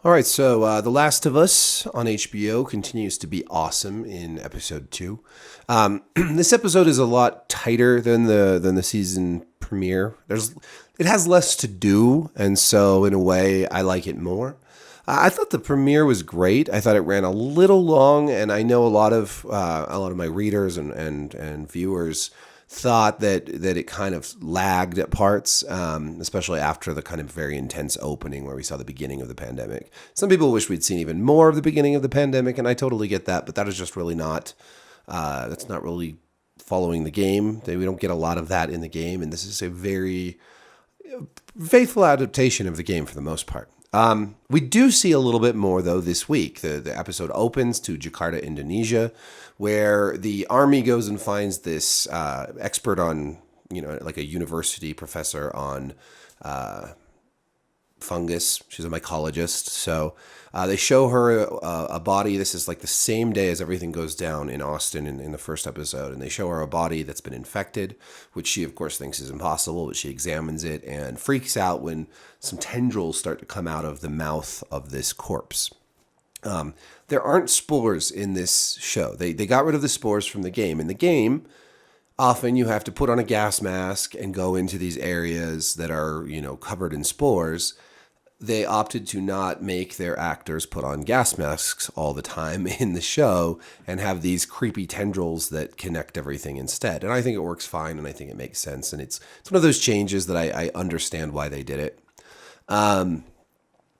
All right, so The Last of Us on HBO continues to be awesome in episode two. This episode is a lot tighter than the season premiere. It has less to do, and so in a way, I like it more. I thought the premiere was great. I thought it ran a little long, and I know a lot of my readers and viewers thought that it kind of lagged at parts, especially after the kind of very intense opening where we saw the beginning of the pandemic. Some people wish we'd seen even more of the beginning of the pandemic, and I totally get that, but that is just really not. That's not really following the game. We don't get a lot of that in the game, and this is a very faithful adaptation of the game for the most part. We do see a little bit more though this week. The episode opens to Jakarta, Indonesia, where the army goes and finds this expert on, like a university professor on fungus. She's a mycologist. So they show her a body. This is like the same day as everything goes down in Austin in the first episode. And they show her a body that's been infected, which she, of course, thinks is impossible. But she examines it and freaks out when some tendrils start to come out of the mouth of this corpse. There aren't spores in this show. They got rid of the spores from the game. In the game, often you have to put on a gas mask and go into these areas that are, covered in spores. They opted to not make their actors put on gas masks all the time in the show and have these creepy tendrils that connect everything instead. And I think it works fine, and I think it makes sense. And it's one of those changes that I understand why they did it.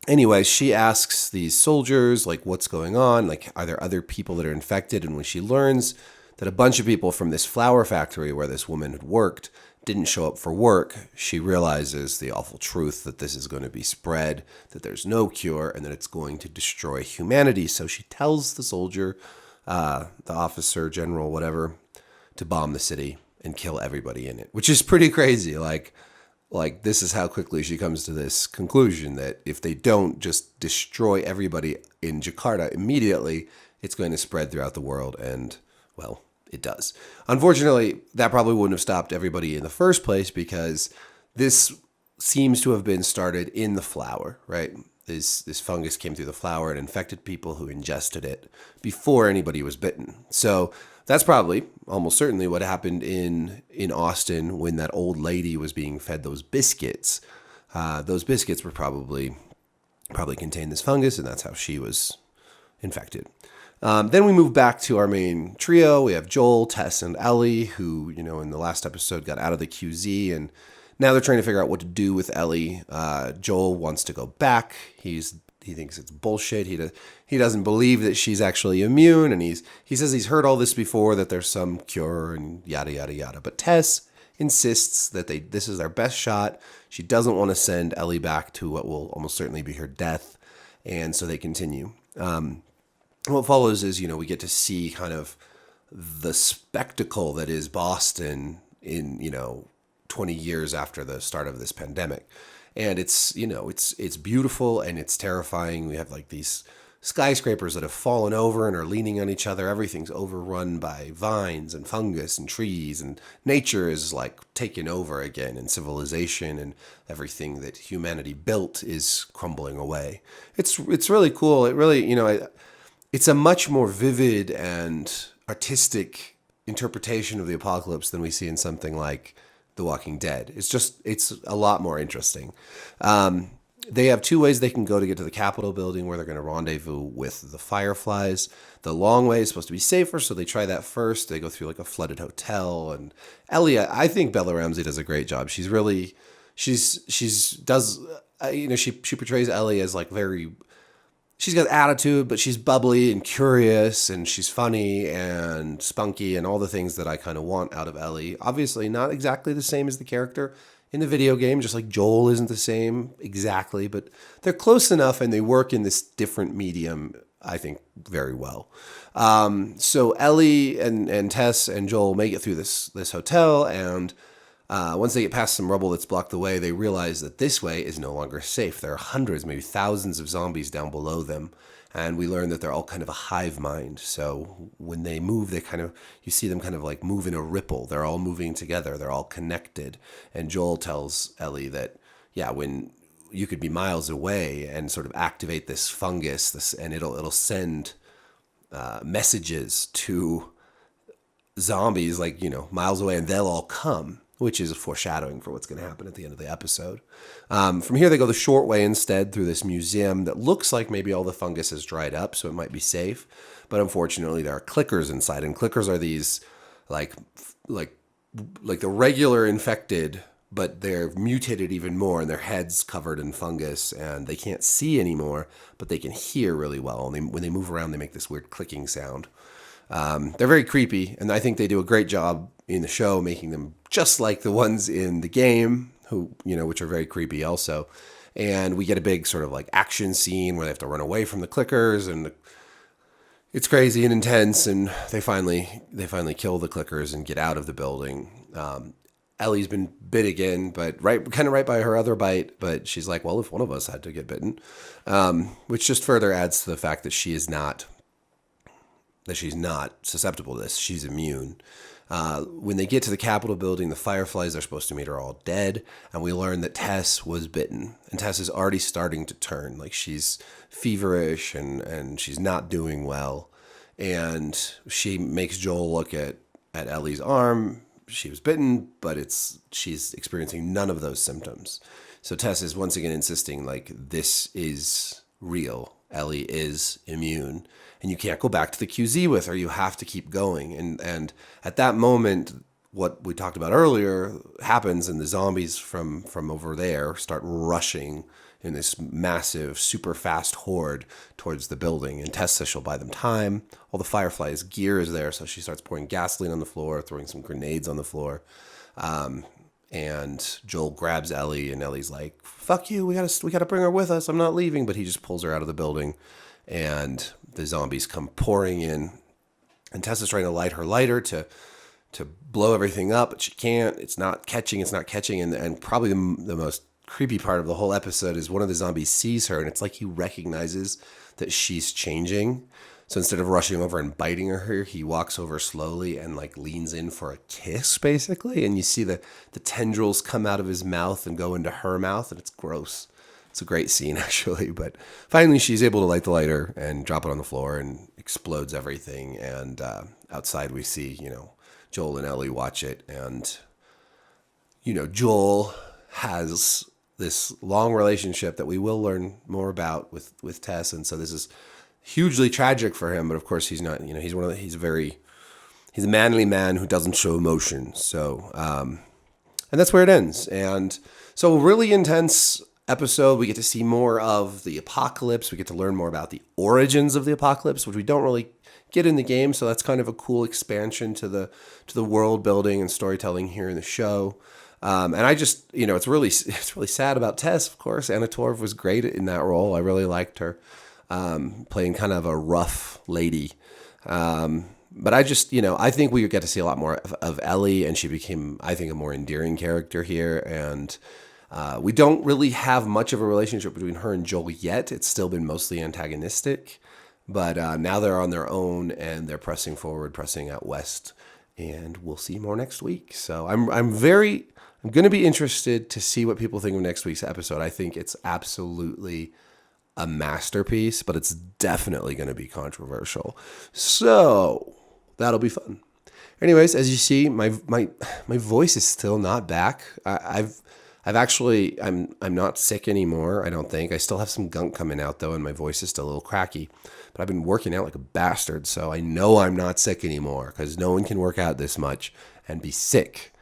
Anyway, she asks these soldiers, like, what's going on? Like, are there other people that are infected? And when she learns that a bunch of people from this flower factory where this woman had worked didn't show up for work, she realizes the awful truth that this is going to be spread, that there's no cure, and that it's going to destroy humanity. So she tells the soldier, the officer, general, whatever, to bomb the city and kill everybody in it, which is pretty crazy. Like this is how quickly she comes to this conclusion that if they don't just destroy everybody in Jakarta immediately, it's going to spread throughout the world. And, well, it does. Unfortunately, that probably wouldn't have stopped everybody in the first place because this seems to have been started in the flower, right? This fungus came through the flower and infected people who ingested it before anybody was bitten. So that's probably almost certainly what happened in Austin when that old lady was being fed those biscuits. Those biscuits were probably contained this fungus, and that's how she was infected. Then we move back to our main trio. We have Joel, Tess, and Ellie, who, in the last episode got out of the QZ, and now they're trying to figure out what to do with Ellie. Joel wants to go back. He thinks it's bullshit. He doesn't believe that she's actually immune, and he says he's heard all this before, that there's some cure and yada yada yada. But Tess insists that this is their best shot. She doesn't want to send Ellie back to what will almost certainly be her death, and so they continue. What follows is, we get to see kind of the spectacle that is Boston in, 20 years after the start of this pandemic. And it's beautiful and it's terrifying. We have like these skyscrapers that have fallen over and are leaning on each other. Everything's overrun by vines and fungus and trees, and nature is like taken over again, and civilization and everything that humanity built is crumbling away. It's really cool. It really, it's a much more vivid and artistic interpretation of the apocalypse than we see in something like The Walking Dead. It's a lot more interesting. They have two ways they can go to get to the Capitol building, where they're going to rendezvous with the Fireflies. The long way is supposed to be safer, so they try that first. They go through like a flooded hotel. And Ellie, I think Bella Ramsey does a great job. She portrays Ellie as like very. She's got attitude, but she's bubbly and curious, and she's funny and spunky and all the things that I kind of want out of Ellie. Obviously, not exactly the same as the character in the video game, just like Joel isn't the same exactly, but they're close enough and they work in this different medium, I think, very well. So Ellie and Tess and Joel make it through this hotel, and once they get past some rubble that's blocked the way, they realize that this way is no longer safe. There are hundreds, maybe thousands of zombies down below them. And we learn that they're all kind of a hive mind. So when they move, you see them kind of like move in a ripple. They're all moving together. They're all connected. And Joel tells Ellie that, yeah, when you could be miles away and sort of activate this fungus, and it'll send messages to zombies, like, miles away, and they'll all come, which is a foreshadowing for what's going to happen at the end of the episode. From here, they go the short way instead through this museum that looks like maybe all the fungus has dried up, so it might be safe. But unfortunately, there are clickers inside, and clickers are these like the regular infected, but they're mutated even more, and their heads covered in fungus, and they can't see anymore, but they can hear really well. And when they move around, they make this weird clicking sound. They're very creepy, and I think they do a great job in the show making them just like the ones in the game, which are very creepy also. And we get a big sort of like action scene where they have to run away from the clickers, and it's crazy and intense. And they finally kill the clickers and get out of the building. Ellie's been bit again, but right by her other bite. But she's like, well, if one of us had to get bitten, which just further adds to the fact that she's not susceptible to this. She's immune. When they get to the Capitol building, the Fireflies are supposed to meet her all dead, and we learn that Tess was bitten, and Tess is already starting to turn. Like, she's feverish and she's not doing well, and she makes Joel look at Ellie's arm. She was bitten, but she's experiencing none of those symptoms. So Tess is once again insisting, like, this is real. Ellie is immune, and you can't go back to the QZ with her. You have to keep going. And at that moment, what we talked about earlier happens, and the zombies from over there start rushing in this massive, super fast horde towards the building. And Tess says she'll buy them time. All the Fireflies' gear is there, so she starts pouring gasoline on the floor, throwing some grenades on the floor. And Joel grabs Ellie, and Ellie's like, fuck you, we gotta bring her with us. I'm not leaving. But he just pulls her out of the building, and the zombies come pouring in. And Tessa's trying to light her lighter to blow everything up, but she can't. It's not catching. And probably the most creepy part of the whole episode is one of the zombies sees her, and it's like he recognizes that she's changing. So instead of rushing over and biting her, he walks over slowly and like leans in for a kiss, basically. And you see the tendrils come out of his mouth and go into her mouth, and it's gross. It's a great scene, actually. But finally, she's able to light the lighter and drop it on the floor, and explodes everything. And outside, we see, Joel and Ellie watch it. And, Joel has this long relationship that we will learn more about with Tess. And so this is hugely tragic for him. But of course, he's not, he's a manly man who doesn't show emotion. So, and that's where it ends. And so really intense episode. We get to see more of the apocalypse. We get to learn more about the origins of the apocalypse, which we don't really get in the game. So that's kind of a cool expansion to the world building and storytelling here in the show. And I just, it's really sad about Tess, of course. Anna Torv was great in that role. I really liked her, playing kind of a rough lady. But I just, I think we get to see a lot more of Ellie, and she became, I think, a more endearing character here. And we don't really have much of a relationship between her and Joel yet. It's still been mostly antagonistic. But now they're on their own, and they're pressing forward, pressing out west. And we'll see more next week. So I'm going to be interested to see what people think of next week's episode. I think it's absolutely a masterpiece, but it's definitely going to be controversial. So that'll be fun. Anyways, as you see, my voice is still not back. I'm not sick anymore, I don't think. I still have some gunk coming out, though, and my voice is still a little cracky. But I've been working out like a bastard, so I know I'm not sick anymore, because no one can work out this much and be sick.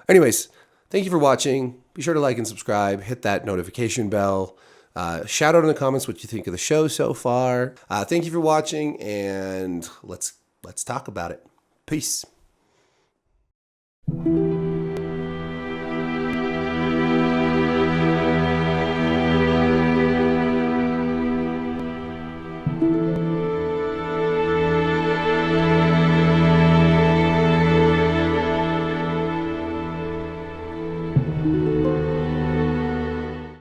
Anyways, thank you for watching. Be sure to like and subscribe. Hit that notification bell. Shout out in the comments what you think of the show so far. Thank you for watching, and let's talk about it. Peace.